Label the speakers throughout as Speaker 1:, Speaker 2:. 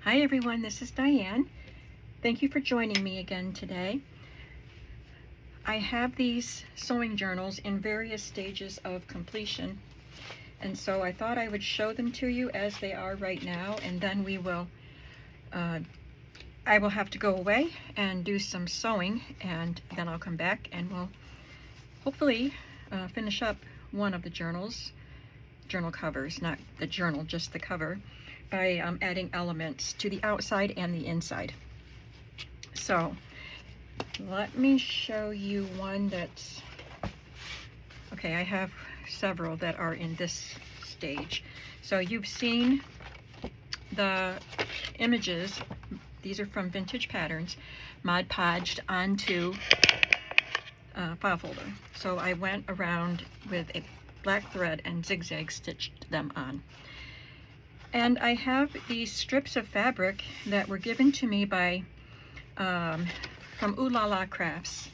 Speaker 1: Hi everyone, this is Diane. Thank you for joining me again today. I have these sewing journals in various stages of completion, and so I thought I would show them to you as they are right now, and then I will have to go away and do some sewing, and then I'll come back and we'll hopefully finish up one of the journal covers, not the journal, just the cover, by adding elements to the outside and the inside. So let me show you one that's, okay, I have several that are in this stage. So you've seen the images, these are from Vintage Patterns, Mod Podged onto a file folder. So I went around with a black thread and zigzag stitched them on. And I have these strips of fabric that were given to me by from Ooh La La Crafts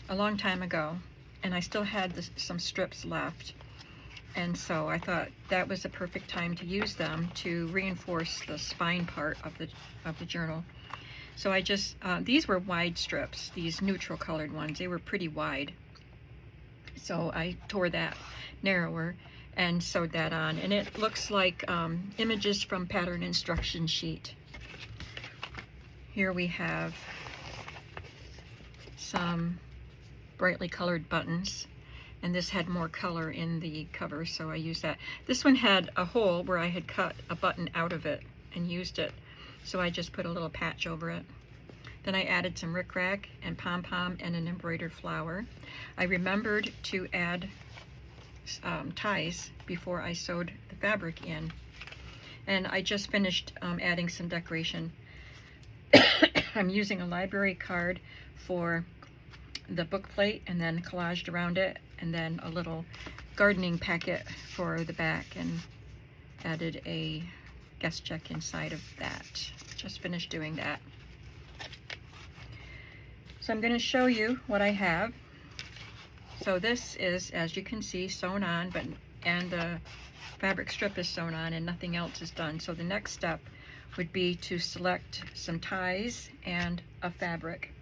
Speaker 1: a long time ago, and I still had some strips left, and so I thought that was the perfect time to use them to reinforce the spine part of the journal. So I just these were wide strips, these neutral colored ones. They were pretty wide, so I tore that narrower and sewed that on, and it looks like images from pattern instruction sheet. Here we have some brightly colored buttons, and this had more color in the cover, so I used that. This one had a hole where I had cut a button out of it and used it, so I just put a little patch over it. Then I added some rickrack and pom-pom and an embroidered flower. I remembered to add ties before I sewed the fabric in, and I just finished adding some decoration. I'm using a library card for the book plate, and then collaged around it, and then a little gardening packet for the back, and added a guest check inside of that. Just finished doing that. So I'm going to show you what I have. So this is, as you can see, sewn on, and the fabric strip is sewn on and nothing else is done. So the next step would be to select some ties and a fabric.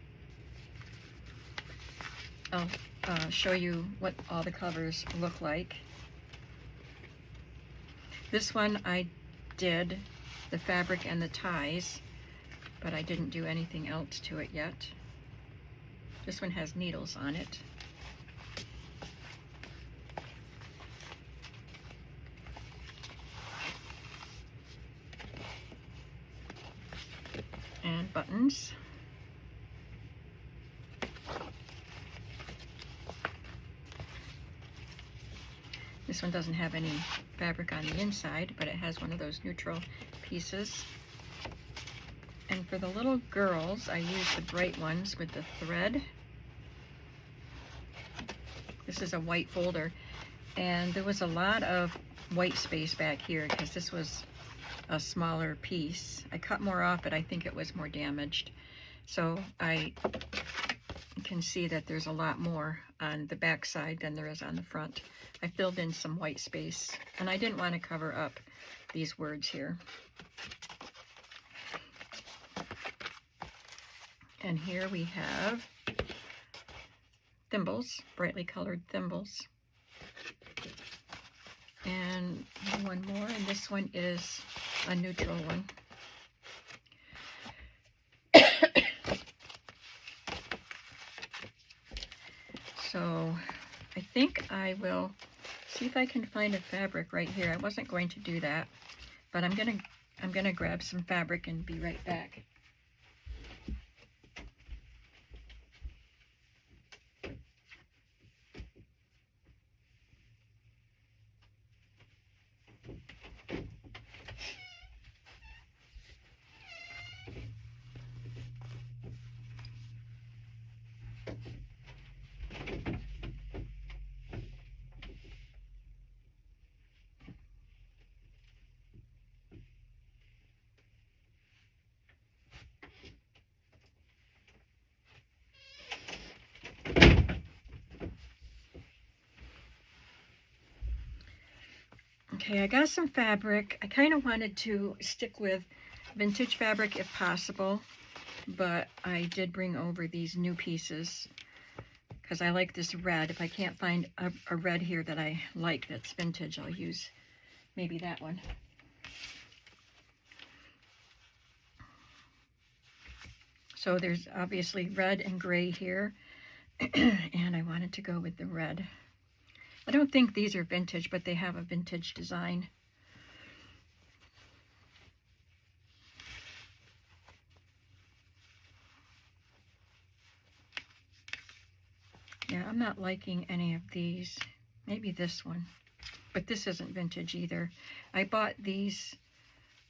Speaker 1: I'll show you what all the covers look like. This one I did the fabric and the ties, but I didn't do anything else to it yet. This one has needles on it. And buttons. This one doesn't have any fabric on the inside, but it has one of those neutral pieces. And for the little girls, I used the bright ones with the thread. This is a white folder, and there was a lot of white space back here because this was a smaller piece. I cut more off, but I think it was more damaged. So I can see that there's a lot more on the back side than there is on the front. I filled in some white space, and I didn't want to cover up these words here. And here we have thimbles, brightly colored thimbles. And one more, and this one is a neutral one. So I think I will see if I can find a fabric right here. I wasn't going to do that, but I'm gonna grab some fabric and be right back. Okay, I got some fabric. I kind of wanted to stick with vintage fabric if possible, but I did bring over these new pieces because I like this red. If I can't find a red here that I like that's vintage, I'll use maybe that one. So there's obviously red and gray here, and I wanted to go with the red. I don't think these are vintage, but they have a vintage design. Yeah, I'm not liking any of these. Maybe this one, but this isn't vintage either. I bought these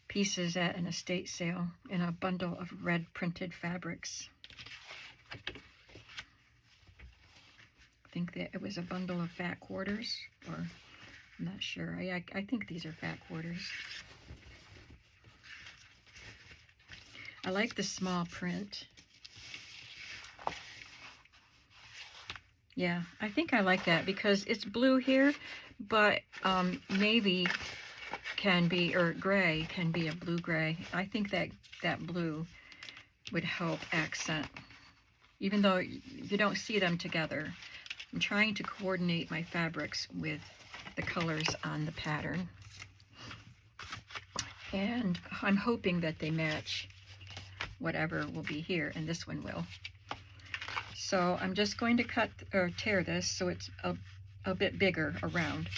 Speaker 1: pieces at an estate sale in a bundle of red printed fabrics. I think that it was a bundle of fat quarters, or I'm not sure. I think these are fat quarters. I like the small print. Yeah, I think I like that because it's blue here, but navy can be, or gray can be a blue-gray. I think that that blue would help accent, even though you don't see them together. I'm trying to coordinate my fabrics with the colors on the pattern, and I'm hoping that they match whatever will be here, and this one will. So I'm just going to cut or tear this so it's a bit bigger around.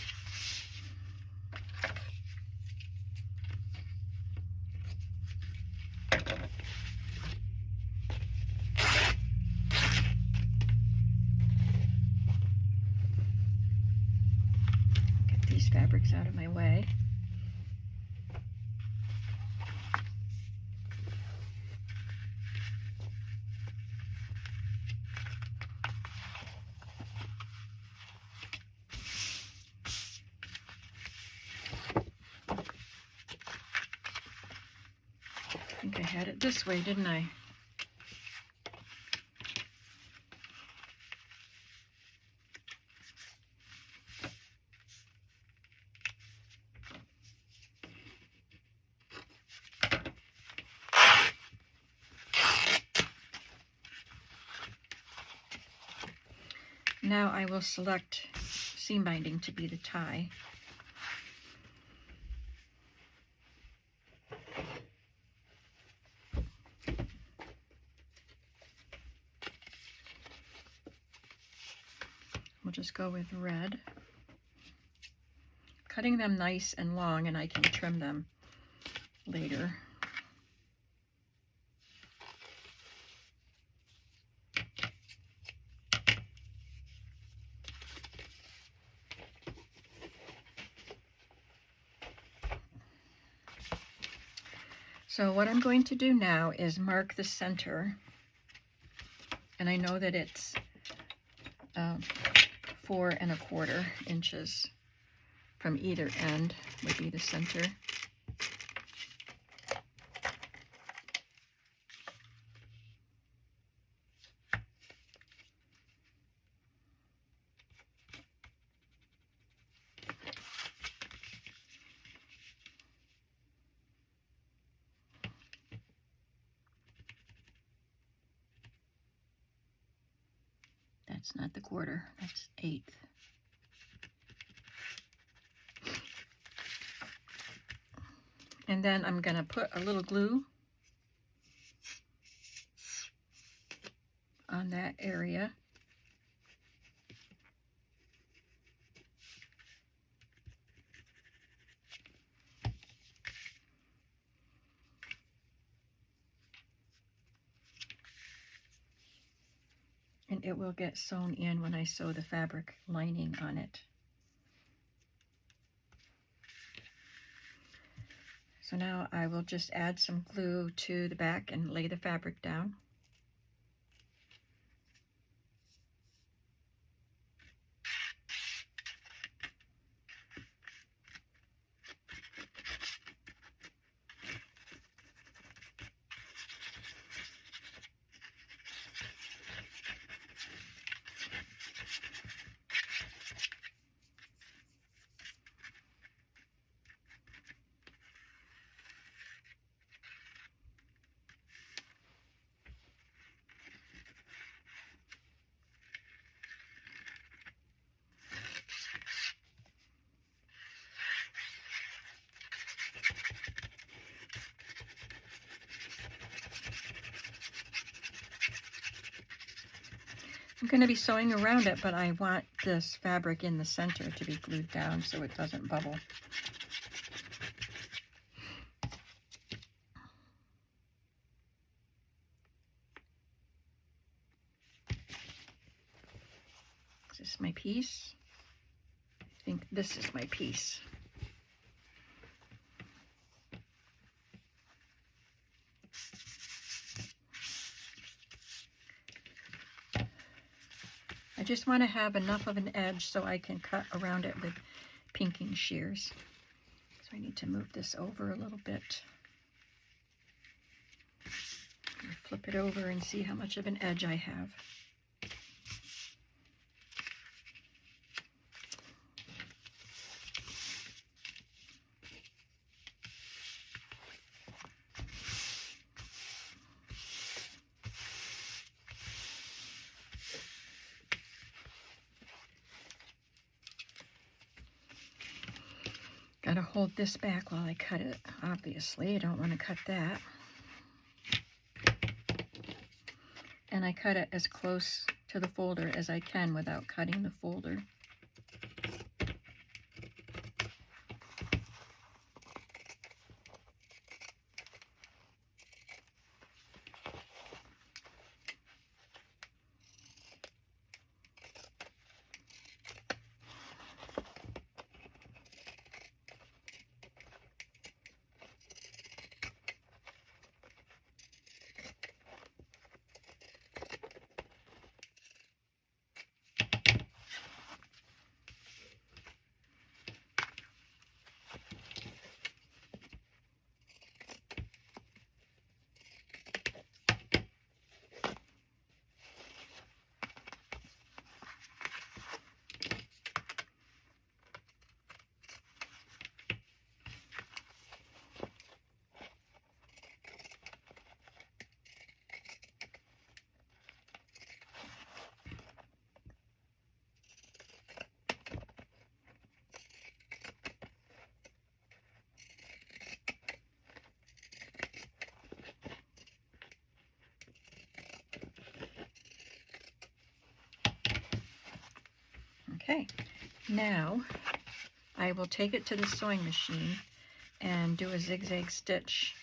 Speaker 1: Get these fabrics out of my way. I think I had it this way, didn't I? Now I will select seam binding to be the tie. We'll just go with red. Cutting them nice and long, and I can trim them later. So what I'm going to do now is mark the center, and I know that it's 4 1/4 inches from either end would be the center. That's not the quarter, that's 1/8. And then I'm going to put a little glue on that area. And it will get sewn in when I sew the fabric lining on it. So now I will just add some glue to the back and lay the fabric down. I'm going to be sewing around it, but I want this fabric in the center to be glued down so it doesn't bubble. Is this my piece? I think this is my piece. I just want to have enough of an edge so I can cut around it with pinking shears. So I need to move this over a little bit. Flip it over and see how much of an edge I have. Gotta hold this back while I cut it, obviously. I don't want to cut that. And I cut it as close to the folder as I can without cutting the folder. Okay, now I will take it to the sewing machine and do a zigzag stitch.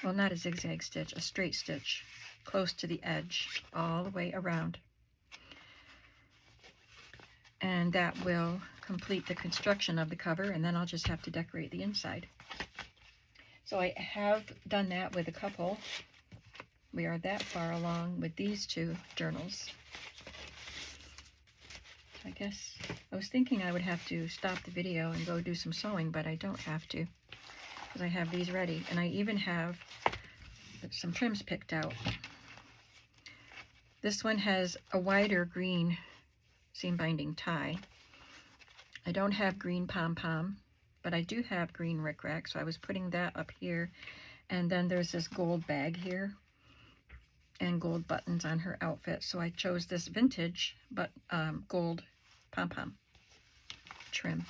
Speaker 1: Well, not a zigzag stitch, a straight stitch close to the edge all the way around. And that will complete the construction of the cover, and then I'll just have to decorate the inside. So I have done that with a couple. We are that far along with these two journals. I guess I was thinking I would have to stop the video and go do some sewing, but I don't have to because I have these ready, and I even have some trims picked out. This one has a wider green seam binding tie. I don't have green pom-pom, but I do have green rickrack, so I was putting that up here. And then there's this gold bag here and gold buttons on her outfit, so I chose this vintage but gold pom-pom trim.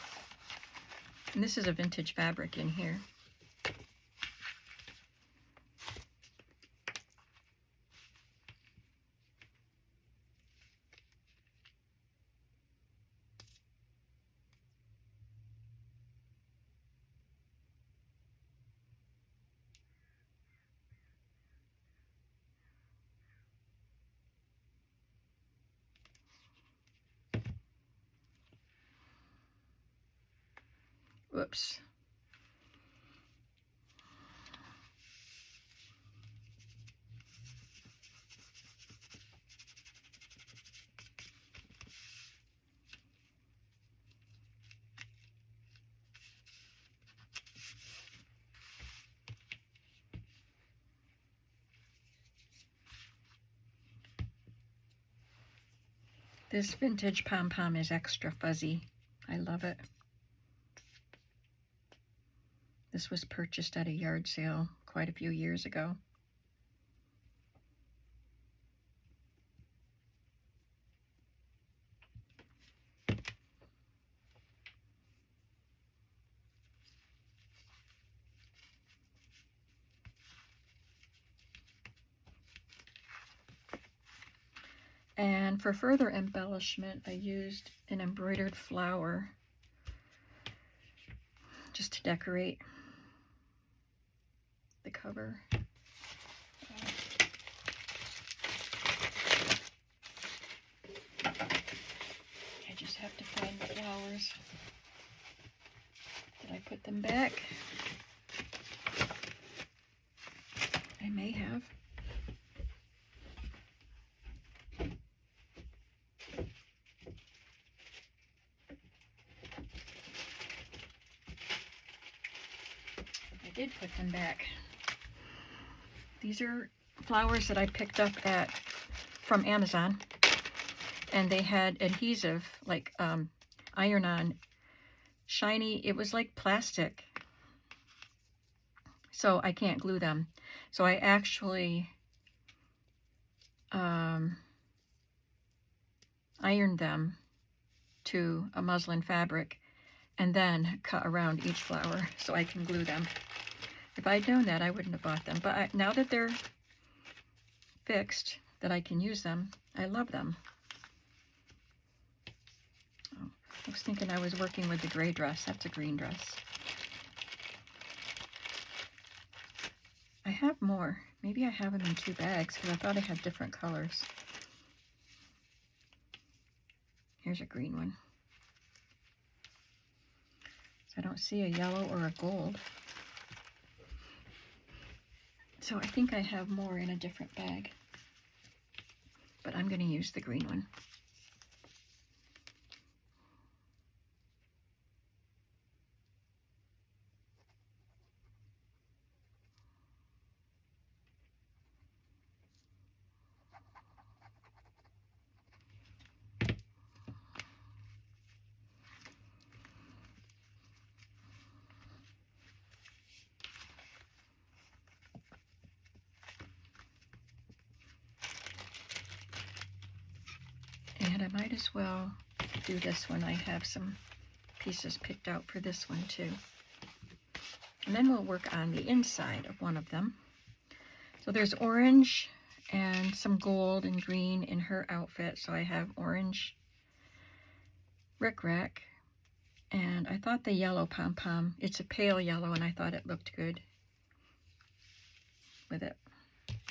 Speaker 1: And this is a vintage fabric in here. Whoops. This vintage pom-pom is extra fuzzy. I love it. This was purchased at a yard sale quite a few years ago. And for further embellishment, I used an embroidered flower just to decorate the cover. I just have to find the flowers. Did I put them back? I may have. I did put them back. These are flowers that I picked up from Amazon, and they had adhesive, like iron-on, shiny. It was like plastic, so I can't glue them. So I actually ironed them to a muslin fabric and then cut around each flower so I can glue them. If I'd known that, I wouldn't have bought them. But now that they're fixed, that I can use them, I love them. Oh, I was thinking I was working with the gray dress. That's a green dress. I have more. Maybe I have them in 2 bags because I thought I had different colors. Here's a green one. I don't see a yellow or a gold. So I think I have more in a different bag. But I'm going to use the green one. And I might as well do this one. I have some pieces picked out for this one too. And then we'll work on the inside of one of them. So there's orange and some gold and green in her outfit. So I have orange rickrack, and I thought the yellow pom-pom, it's a pale yellow, and I thought it looked good with it.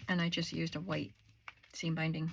Speaker 1: And I just used a white seam binding.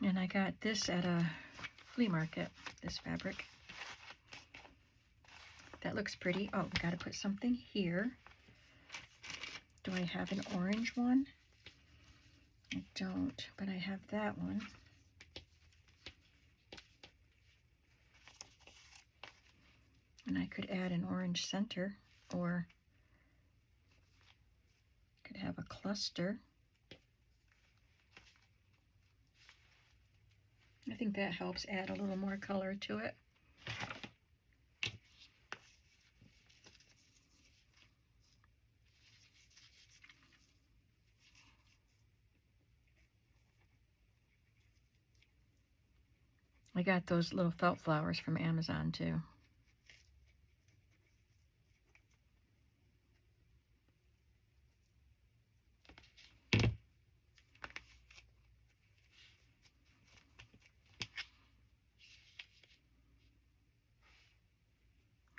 Speaker 1: And I got this at a flea market, this fabric. That looks pretty. Oh, we got to put something here. Do I have an orange one? I don't, but I have that one. And I could add an orange center, or could have a cluster. I think that helps add a little more color to it. I got those little felt flowers from Amazon too.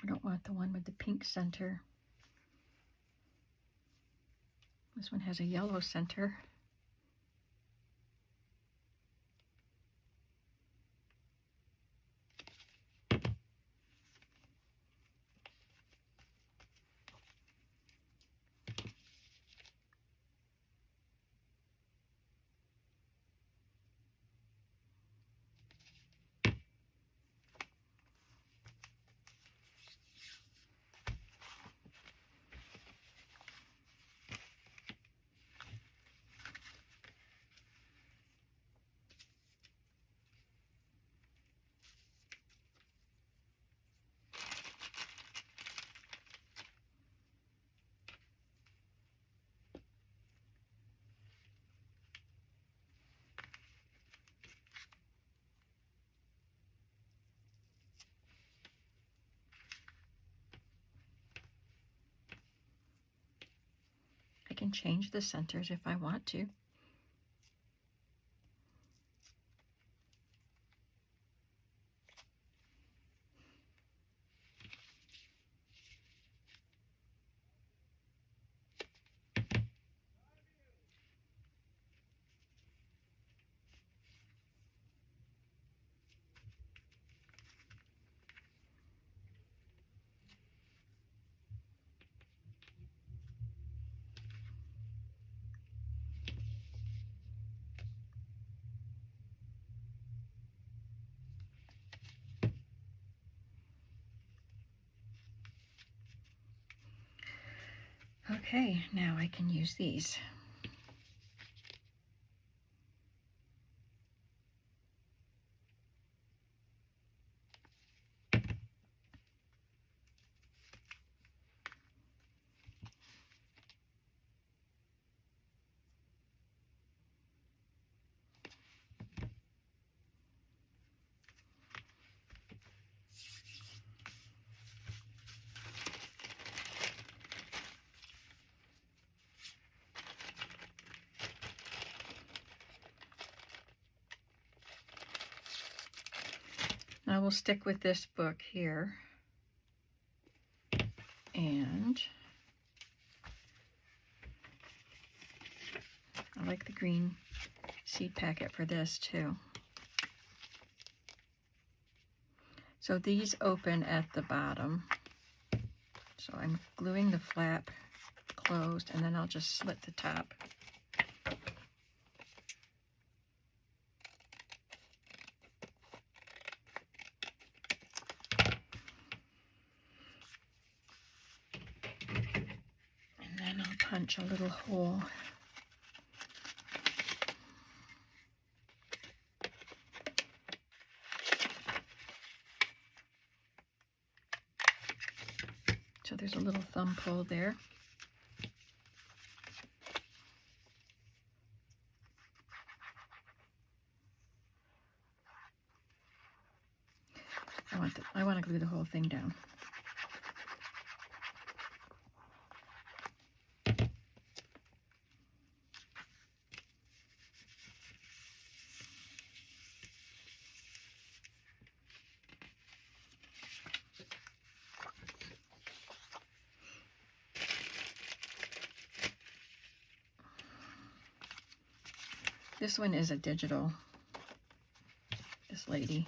Speaker 1: I don't want the one with the pink center. This one has a yellow center. can change the centers if I want to. Okay, now I can use these. I will stick with this book here, and I like the green seed packet for this too. So these open at the bottom. So I'm gluing the flap closed, and then I'll just slit the top. And then I'll punch a little hole. So there's a little thumb pull there. I want to glue the whole thing down. This one is a digital, this lady.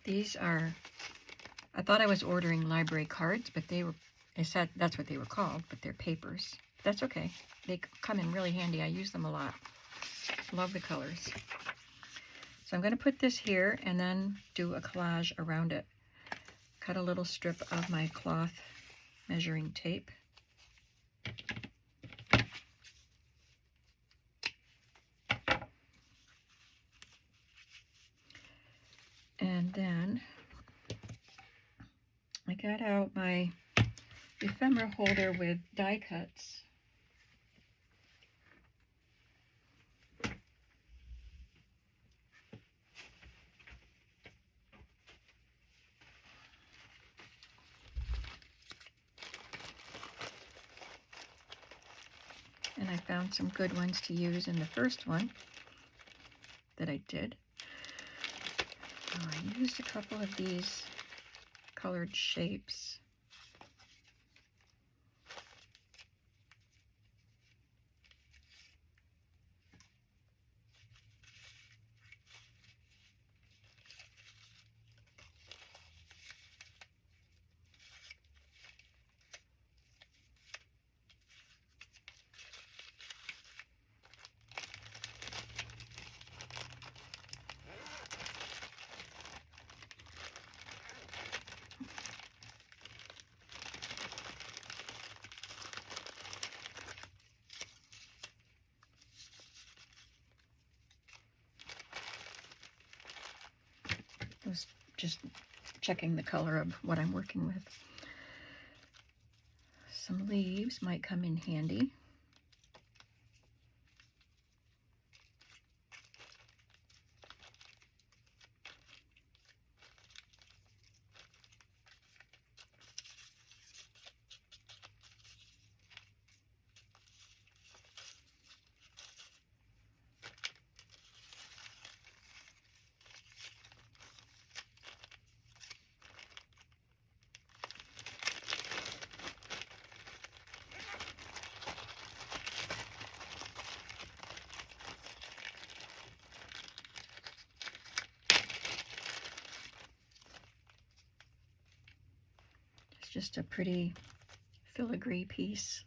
Speaker 1: These are, I thought I was ordering library cards, but they said that's what they were called, but they're papers. That's okay. They come in really handy. I use them a lot. Love the colors. So I'm going to put this here and then do a collage around it. Cut a little strip of my cloth measuring tape. And then I got out my ephemera holder with die cuts. And I found some good ones to use in the first one that I did. I used a couple of these colored shapes. just checking the color of what I'm working with. Some leaves might come in handy. Just a pretty filigree piece.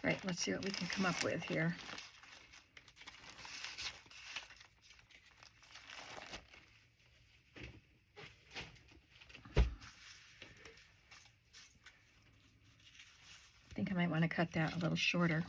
Speaker 1: Right, let's see what we can come up with here. I think I might want to cut that a little shorter.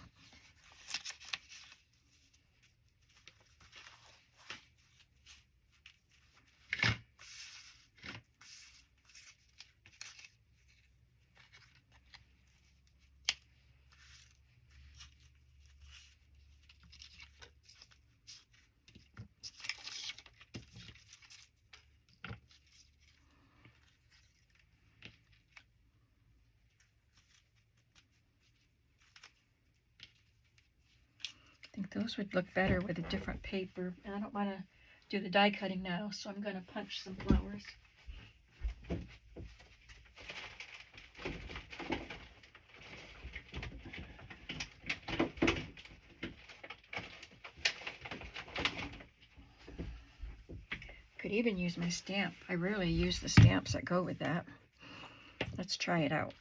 Speaker 1: I think those would look better with a different paper. And I don't want to do the die cutting now, so I'm going to punch some flowers. Could even use my stamp. I rarely use the stamps that go with that. Let's try it out.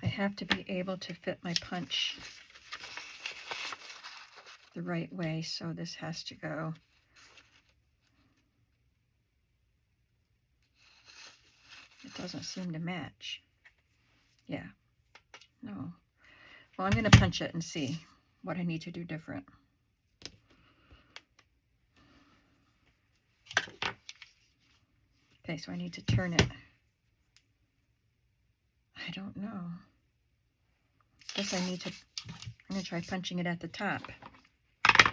Speaker 1: I have to be able to fit my punch the right way, so this has to go it doesn't seem to match. Yeah, no. Well, I'm going to punch it and see what I need to do different. Okay, so I need to turn it. I don't know. Guess I'm going to try punching it at the top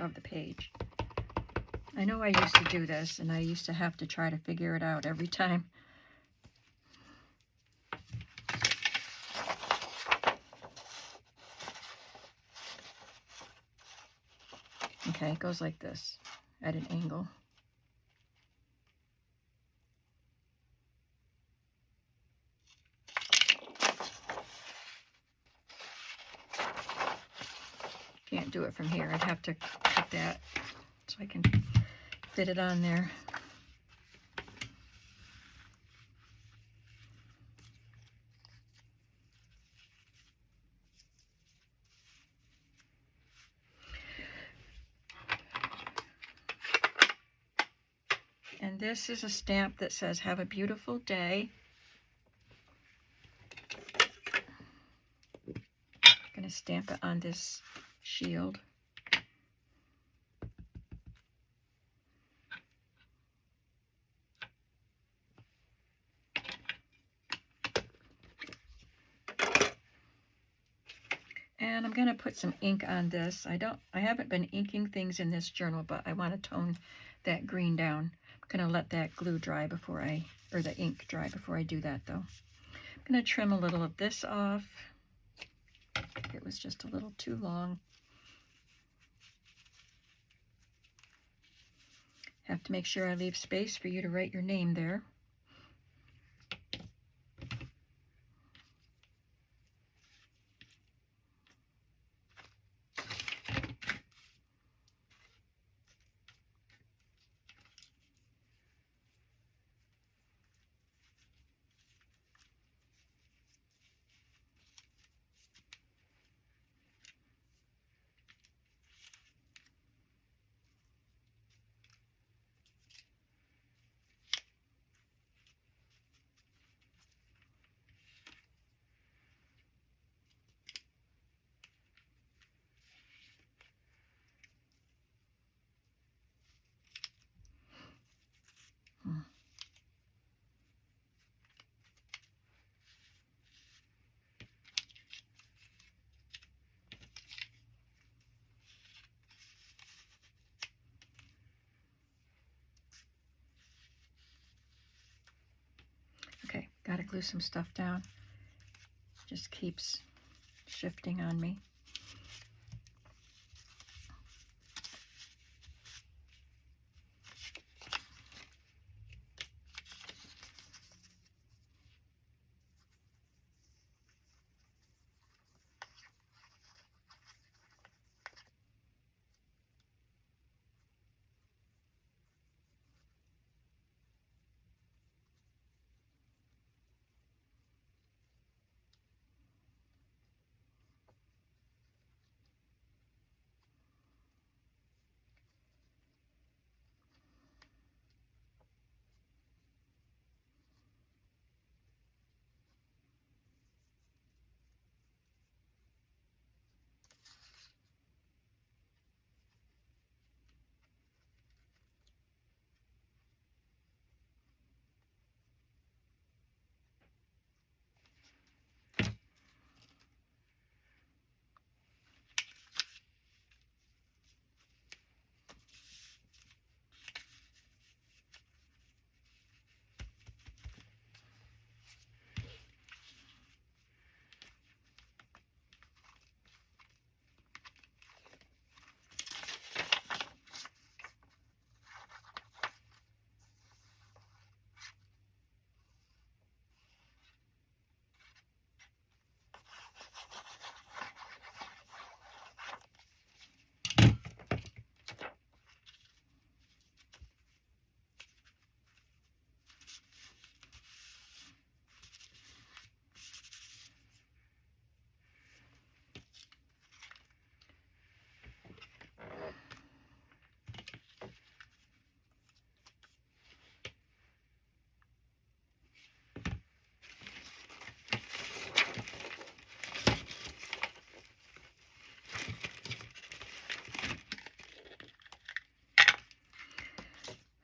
Speaker 1: of the page. I know I used to do this, and I used to have to try to figure it out every time. Okay, it goes like this, at an angle. Can't do it from here. I'd have to cut that so I can fit it on there. And this is a stamp that says, "Have a beautiful day." I'm going to stamp it on this shield. And I'm going to put some ink on this. I haven't been inking things in this journal, but I want to tone that green down. I'm going to let that glue dry before or the ink dry before I do that though. I'm going to trim a little of this off. It was just a little too long. Have to make sure I leave space for you to write your name there. Okay, gotta glue some stuff down. Just keeps shifting on me.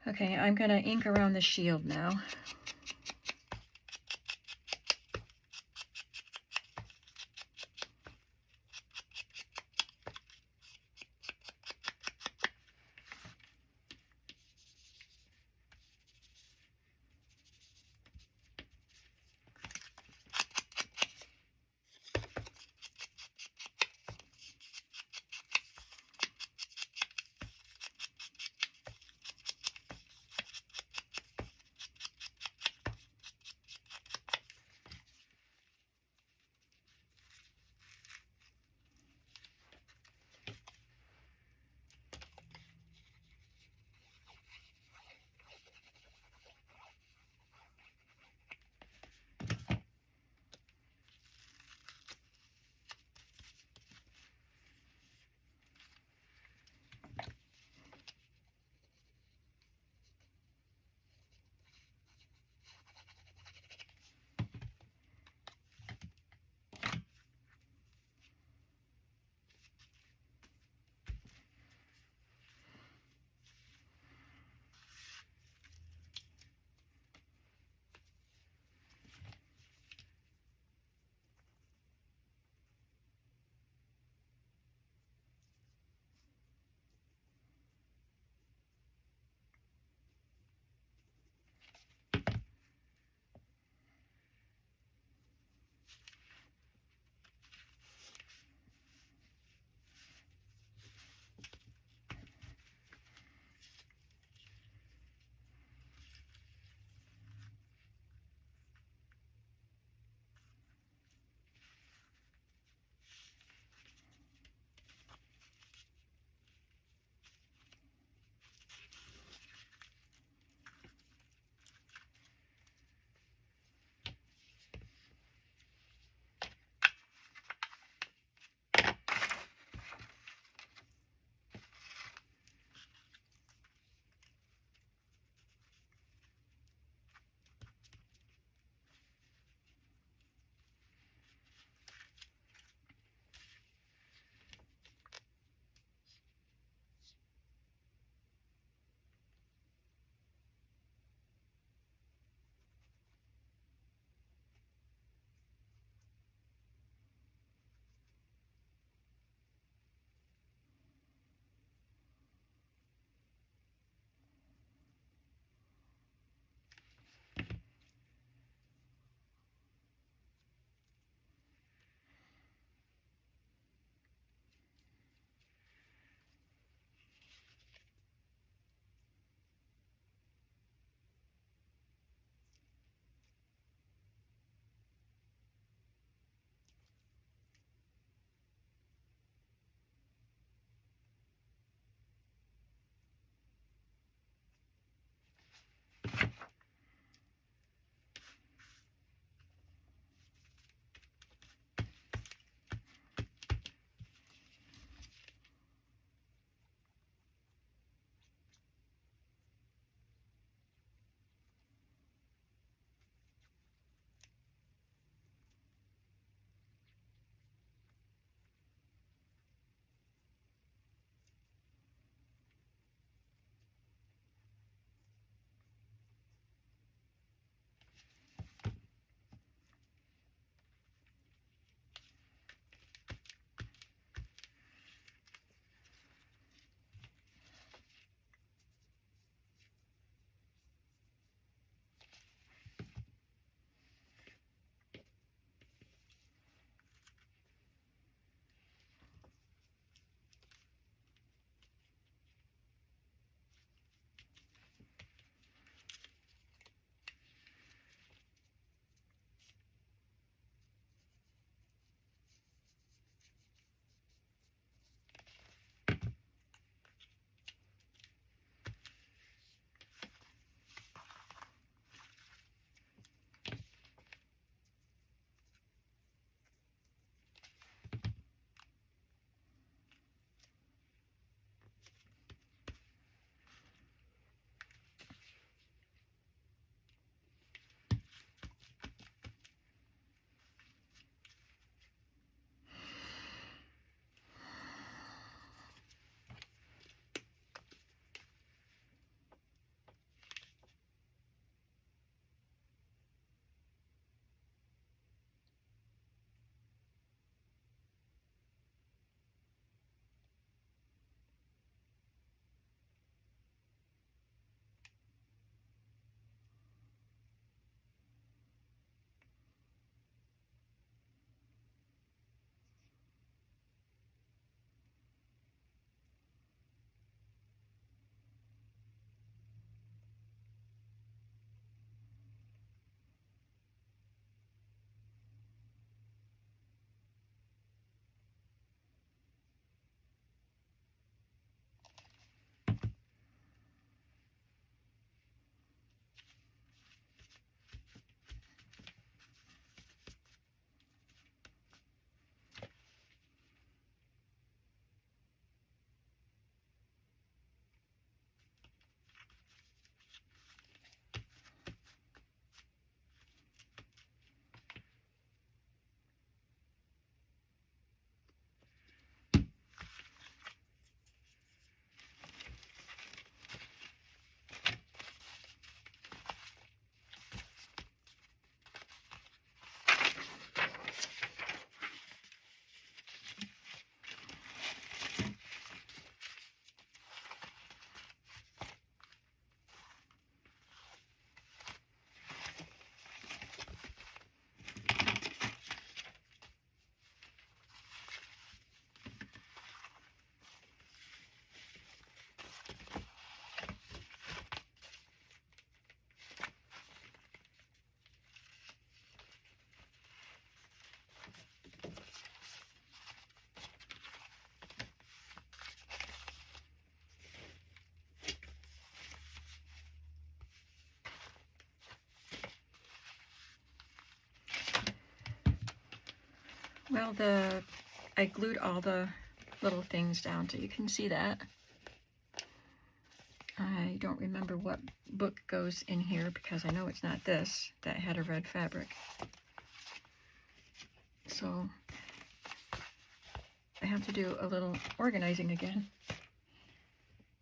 Speaker 1: Okay, I'm gonna ink around the shield now. Well, I glued all the little things down so you can see that. I don't remember what book goes in here because I know it's not this that had a red fabric. So I have to do a little organizing again.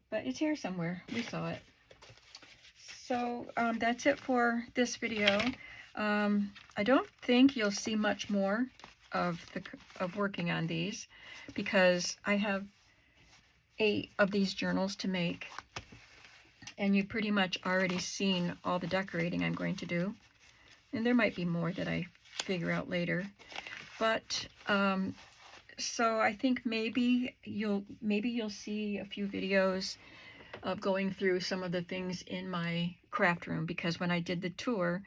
Speaker 1: But it's here somewhere. We saw it. So that's it for this video. I don't think you'll see much more of working on these because I have 8 of these journals to make, and you've pretty much already seen all the decorating I'm going to do, and there might be more that I figure out later. But so I think maybe you'll see a few videos of going through some of the things in my craft room, because when I did the tour,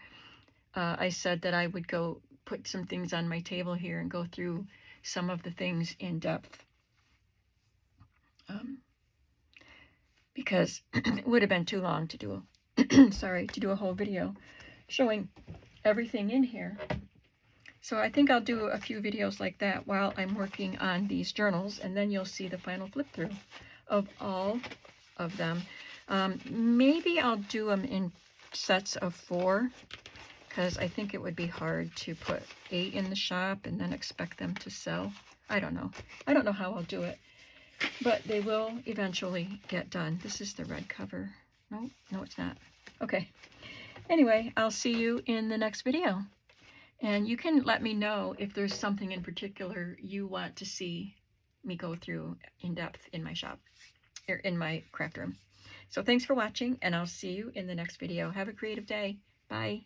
Speaker 1: I said that I would go put some things on my table here and go through some of the things in depth, because it would have been too long to do to do a whole video showing everything in here. So I think I'll do a few videos like that while I'm working on these journals, and then you'll see the final flip through of all of them. Maybe I'll do them in sets of 4, because I think it would be hard to put 8 in the shop and then expect them to sell. I don't know. I don't know how I'll do it, but they will eventually get done. This is the red cover. No, it's not. Okay. Anyway, I'll see you in the next video. And you can let me know if there's something in particular you want to see me go through in depth in my shop, or in my craft room. So thanks for watching, and I'll see you in the next video. Have a creative day. Bye.